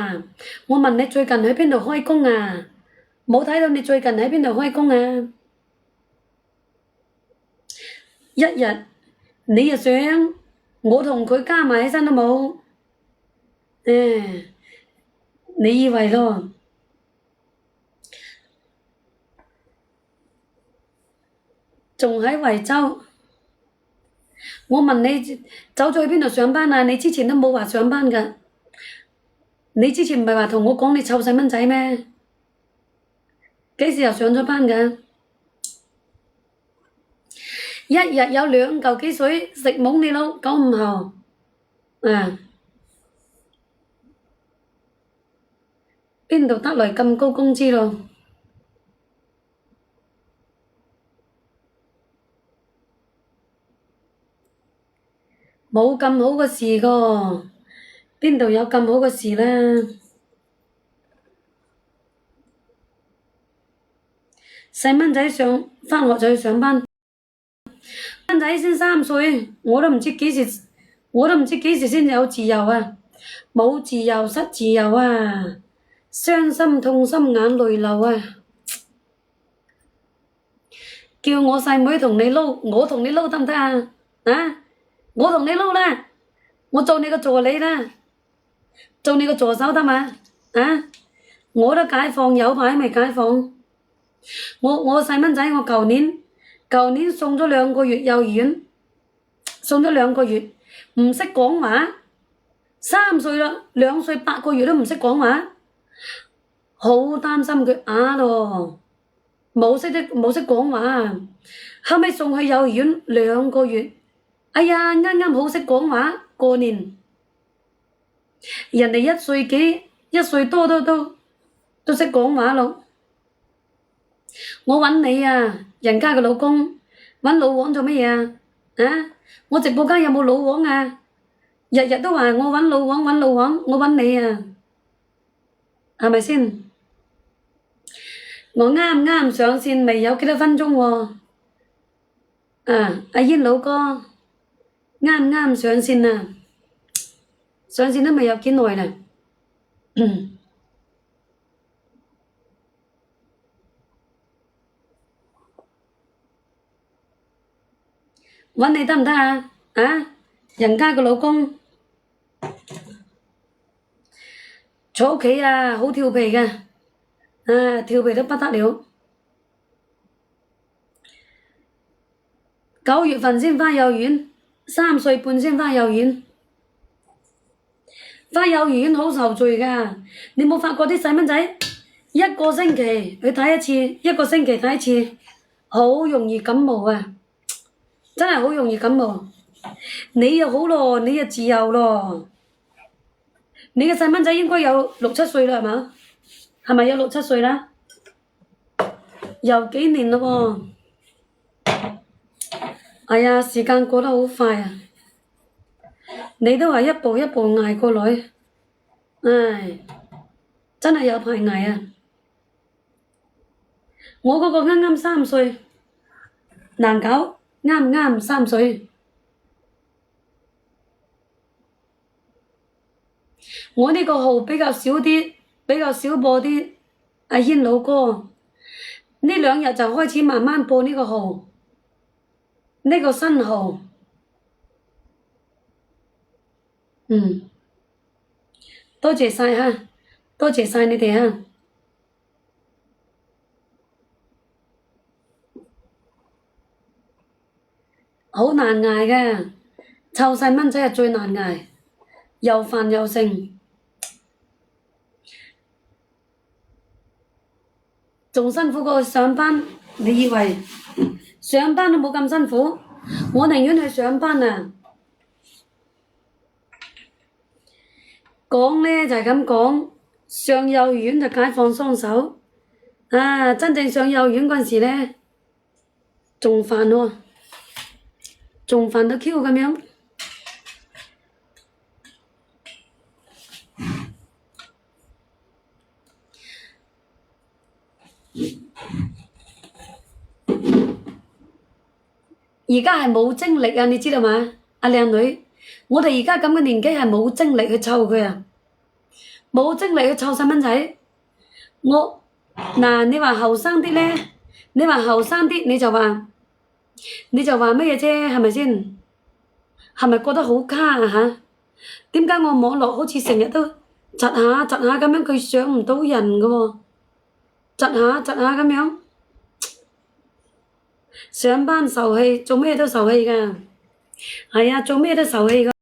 啊，我問你最近喺邊度開工啊？冇睇到你最近喺邊度開工啊？一日你又想我同佢加埋起身都冇，你以為咯？仲喺惠州？我問你走咗去邊度上班啊？你之前都冇話上班㗎，你之前唔係話同我講你湊細蚊仔咩？幾時又上咗班㗎？一日有2嚿幾水食懵你佬9、5後，邊度得來咁高工資咯？冇咁好嘅事個，邊度有咁好嘅事啦？細蚊仔返學就去上班，蚊仔先3歲，我都唔知幾時先有自由啊！冇自由失自由啊！傷心痛心眼淚流啊！叫我細妹同你撈，我同你撈得唔得啊？啊！我同你撈啦，我做你個助理啦，做你個助手得嘛？啊！我都解放有排未解放？我細蚊仔，我舊年送咗2個月幼兒園，送咗2個月，唔識講話，3歲啦，2歲8個月都唔識講話，好擔心佢啞咯，冇識講話，後尾送去幼兒園2個月，哎呀啱啱好識講話，過年，人哋1歲幾1歲多都識講話咯。我揾你啊，人家嘅老公揾老王做乜嘢啊？啊！我直播間有冇老王啊？日日都話我揾老王，我揾你啊，係咪先？我啱上線未有幾多分鐘喎？阿煙老哥啱上線啊，上線都未有幾耐啦。揾你得唔得啊？啊！人家個老公坐屋企啊，好調皮嘅，調皮得不得了。9月份先返幼兒園，3歲半先返幼兒園。返幼兒園好受罪㗎，你冇發覺啲細蚊仔1個星期去睇一次，1個星期睇一次，好容易感冒啊！真係好容易感冒。你又好咯，你又自由咯。你嘅細蚊仔應該有6、7歲啦，係嘛？係咪有6、7歲啦？又幾年咯喎！哎呀，時間過得好快啊！你都話一步一步捱過來，唉，真係有排捱啊！我嗰個啱3歲，難搞，啱3歲。我呢個號比較少啲，比較少播啲阿煙老歌。呢2日就開始慢慢播呢個號，呢個新號。多謝晒哈，多謝晒你哋哈。好難捱嘅，湊細蚊仔係最難捱，又煩又剩。仲辛苦過去上班，你以為上班都冇咁辛苦？我寧願去上班啊！講呢就係咁講，上幼兒園就解放雙手，真正上幼兒園嗰陣時呢，仲煩喎，仲煩到 Q 咁樣。而家係冇精力啊，你知道嘛？阿靚女，我哋而家咁嘅年紀係冇精力去湊佢啊，冇精力去湊細蚊仔。嗱，你話後生啲咧，你話後生啲你就話乜嘢啫？係咪先？係咪覺得好卡啊嚇？點解我網絡好似成日都窒下咁樣，佢上唔到人嘅喎？窒下咁樣，上班受氣，做咩都受氣㗎。係啊，做咩都受氣㗎。